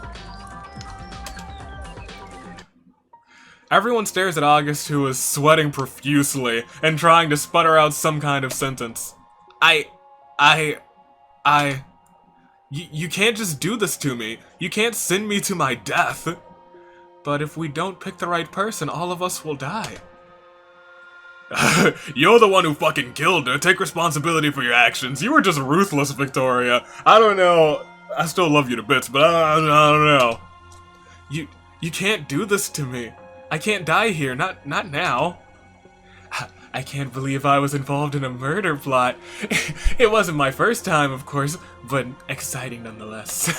Everyone stares at August, who is sweating profusely and trying to sputter out some kind of sentence. You can't just do this to me. You can't send me to my death. But if we don't pick the right person, all of us will die. You're the one who fucking killed her. Take responsibility for your actions. You were just ruthless, Victoria. I don't know. I still love you to bits, but I don't know. You can't do this to me. I can't die here. Not now. I can't believe I was involved in a murder plot. It wasn't my first time, of course, but exciting nonetheless.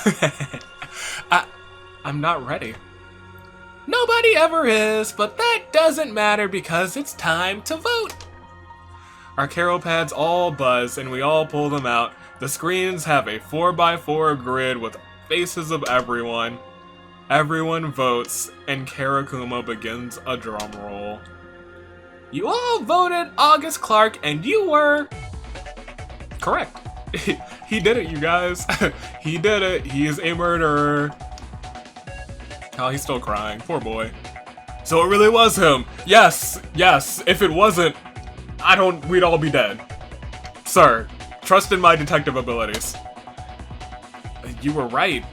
I'm not ready. Nobody ever is, but that doesn't matter because it's time to vote. Our Carol pads all buzz and we all pull them out. The screens have a 4x4 grid with faces of everyone. Everyone votes, and Karakuma begins a drum roll. You all voted August Clark, and you were... correct. He did it, you guys. He did it. He is a murderer. Oh, he's still crying. Poor boy. So it really was him. Yes, yes. If it wasn't, we'd all be dead. Sir, trust in my detective abilities. You were right.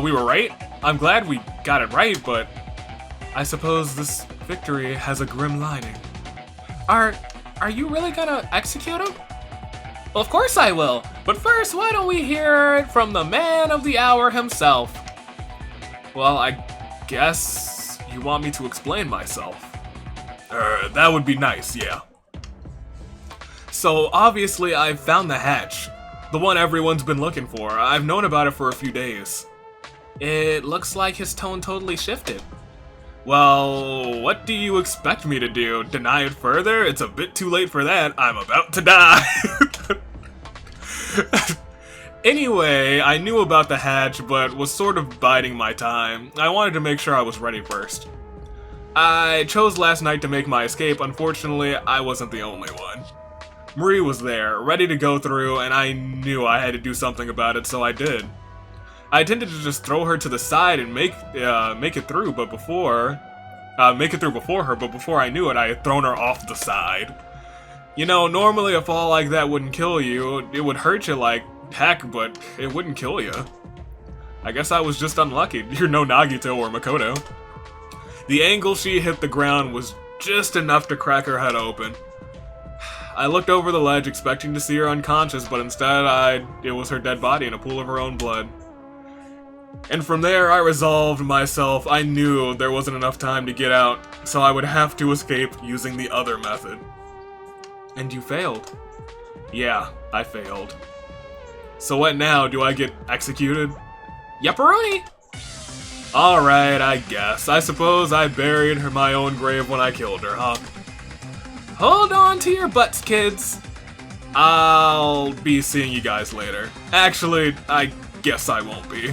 We were right? I'm glad we got it right, but I suppose this victory has a grim lining. Are you really gonna execute him? Well, of course I will. But first, why don't we hear it from the man of the hour himself? Well, I guess you want me to explain myself. That would be nice, yeah. So, obviously, I've found the hatch. The one everyone's been looking for. I've known about it for a few days. It looks like his tone totally shifted. Well, what do you expect me to do? Deny it further? It's a bit too late for that. I'm about to die. Anyway, I knew about the hatch, but was sort of biding my time. I wanted to make sure I was ready first. I chose last night to make my escape. Unfortunately, I wasn't the only one. Marie was there, ready to go through, and I knew I had to do something about it, so I did. I intended to just throw her to the side and make it through before her, but before I knew it, I had thrown her off the side. You know, normally a fall like that wouldn't kill you. It would hurt you like heck, but it wouldn't kill you. I guess I was just unlucky. You're no Nagito or Makoto. The angle she hit the ground was just enough to crack her head open. I looked over the ledge expecting to see her unconscious, but instead it was her dead body in a pool of her own blood. And from there, I resolved myself. I knew there wasn't enough time to get out, so I would have to escape using the other method. And you failed. Yeah, I failed. So what now? Do I get executed? Yepperoni! Alright, I guess. I suppose I buried my own grave when I killed her, huh? Hold on to your butts, kids. I'll be seeing you guys later. Actually, I guess I won't be.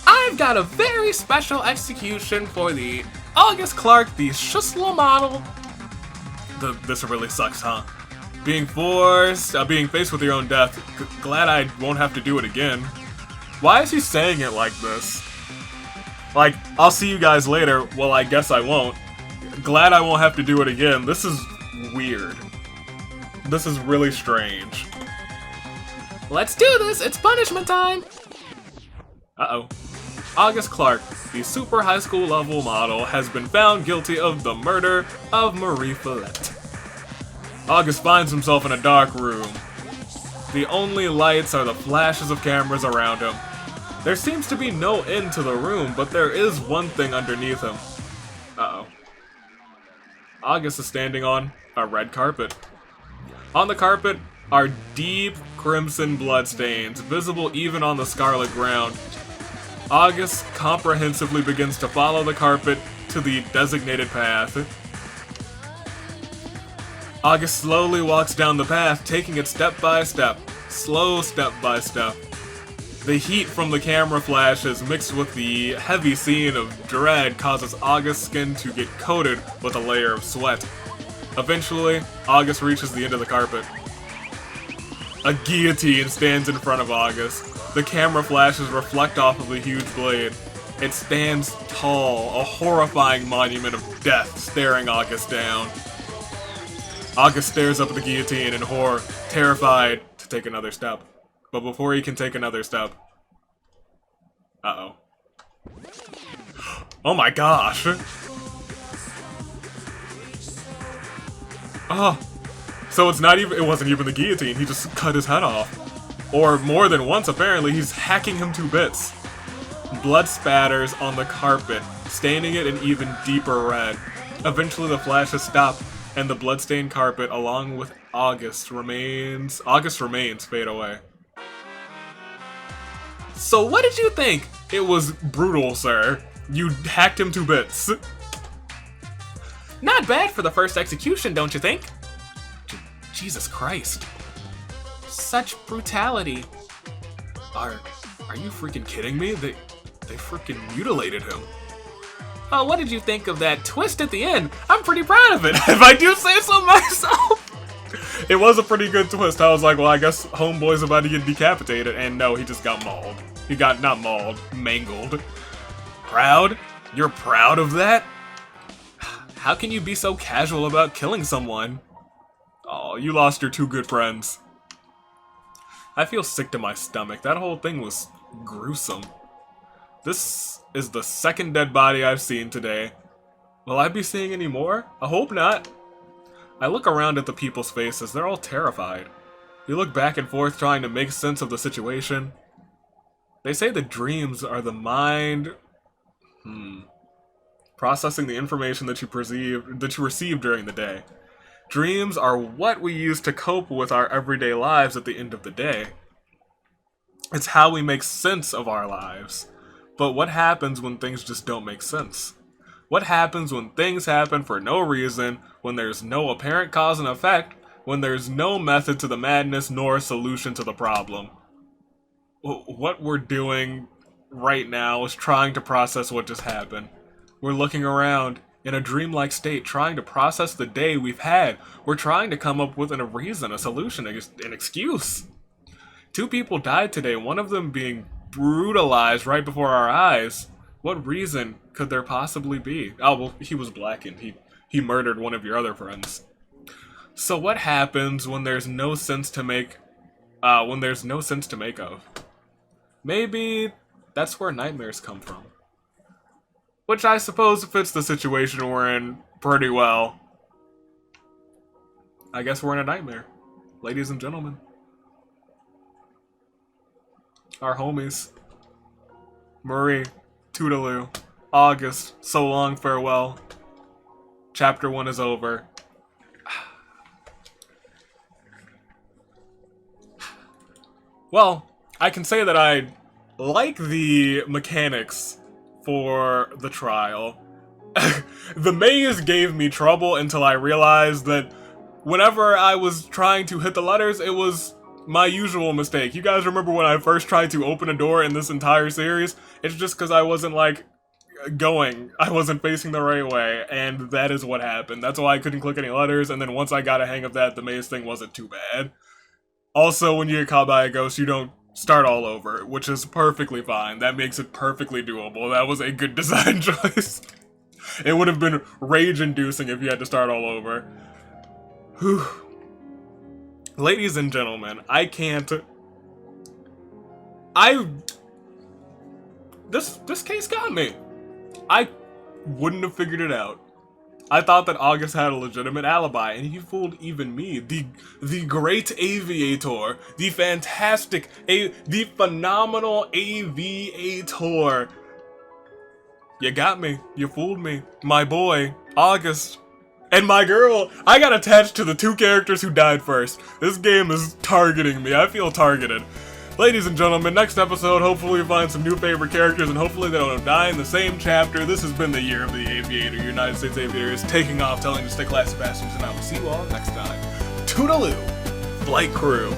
I've got a very special execution for the August Clark, the Schussler model. This really sucks, huh? Being faced with your own death. Glad I won't have to do it again. Why is he saying it like this? Like, I'll see you guys later. Well, I guess I won't. Glad I won't have to do it again. This is weird. This is really strange. Let's do this! It's punishment time! Uh-oh. August Clark, the super high school level model, has been found guilty of the murder of Marie Follette. August finds himself in a dark room. The only lights are the flashes of cameras around him. There seems to be no end to the room, but there is one thing underneath him. Uh-oh. August is standing on a red carpet. On the carpet are deep crimson bloodstains, visible even on the scarlet ground. August comprehensively begins to follow the carpet to the designated path. August slowly walks down the path, taking it step by step, slow step by step. The heat from the camera flashes mixed with the heavy scene of dread causes August's skin to get coated with a layer of sweat. Eventually, August reaches the end of the carpet. A guillotine stands in front of August. The camera flashes reflect off of the huge blade. It stands tall, a horrifying monument of death staring August down. August stares up at the guillotine in horror, terrified to take another step. But before he can take another step... Uh-oh. Oh my gosh! Oh! So it wasn't even the guillotine, he just cut his head off. Or more than once, apparently, he's hacking him to bits. Blood spatters on the carpet, staining it an even deeper red. Eventually the flashes stop, and the bloodstained carpet along with August remains fade away. So what did you think? It was brutal, sir. You hacked him to bits. Not bad for the first execution, don't you think? Jesus Christ. Such brutality. Are you freaking kidding me? They freaking mutilated him. Oh, what did you think of that twist at the end? I'm pretty proud of it, if I do say so myself. It was a pretty good twist. I was like, well, I guess homeboy's about to get decapitated, and no, he just got mauled. He got, not mauled, mangled. Proud? You're proud of that? How can you be so casual about killing someone? Oh, you lost your two good friends. I feel sick to my stomach. That whole thing was gruesome. This is the second dead body I've seen today. Will I be seeing any more? I hope not. I look around at the people's faces. They're all terrified. We look back and forth trying to make sense of the situation. They say the dreams are the mind... processing the information that you receive during the day. Dreams are what we use to cope with our everyday lives at the end of the day. It's how we make sense of our lives. But what happens when things just don't make sense? What happens when things happen for no reason, when there's no apparent cause and effect, when there's no method to the madness nor a solution to the problem? What we're doing right now is trying to process what just happened. We're looking around in a dreamlike state, trying to process the day we've had. We're trying to come up with a reason, a solution, an excuse. 2 people died today, one of them being brutalized right before our eyes. What reason could there possibly be? Oh, well, he was blackened. He murdered one of your other friends. So what happens when there's no sense to make, of? Maybe that's where nightmares come from. Which I suppose fits the situation we're in pretty well. I guess we're in a nightmare, ladies and gentlemen. Our homies. Marie, toodaloo. August, so long, farewell. Chapter 1 is over. Well, I can say that I like the mechanics for the trial. The maze gave me trouble until I realized that whenever I was trying to hit the letters, it was my usual mistake. You guys remember when I first tried to open a door in this entire series? It's just because I wasn't, like, I wasn't facing the right way, and that is what happened. That's why I couldn't click any letters, and then once I got a hang of that, the maze thing wasn't too bad. Also, when you get caught by a ghost, you don't start all over, which is perfectly fine. That makes it perfectly doable. That was a good design choice. It would have been rage-inducing if you had to start all over. Whew. Ladies and gentlemen, this case got me. I wouldn't have figured it out. I thought that August had a legitimate alibi, and he fooled even me, the great aviator, the fantastic, the phenomenal aviator. You got me. You fooled me. My boy, August. And my girl. I got attached to the 2 characters who died first. This game is targeting me. I feel targeted. Ladies and gentlemen, next episode, hopefully we find some new favorite characters and hopefully they don't die in the same chapter. This has been the year of the Aviator. United States Aviator is taking off, telling you to stay classy bastards, and I will see you all next time. Toodaloo, flight crew.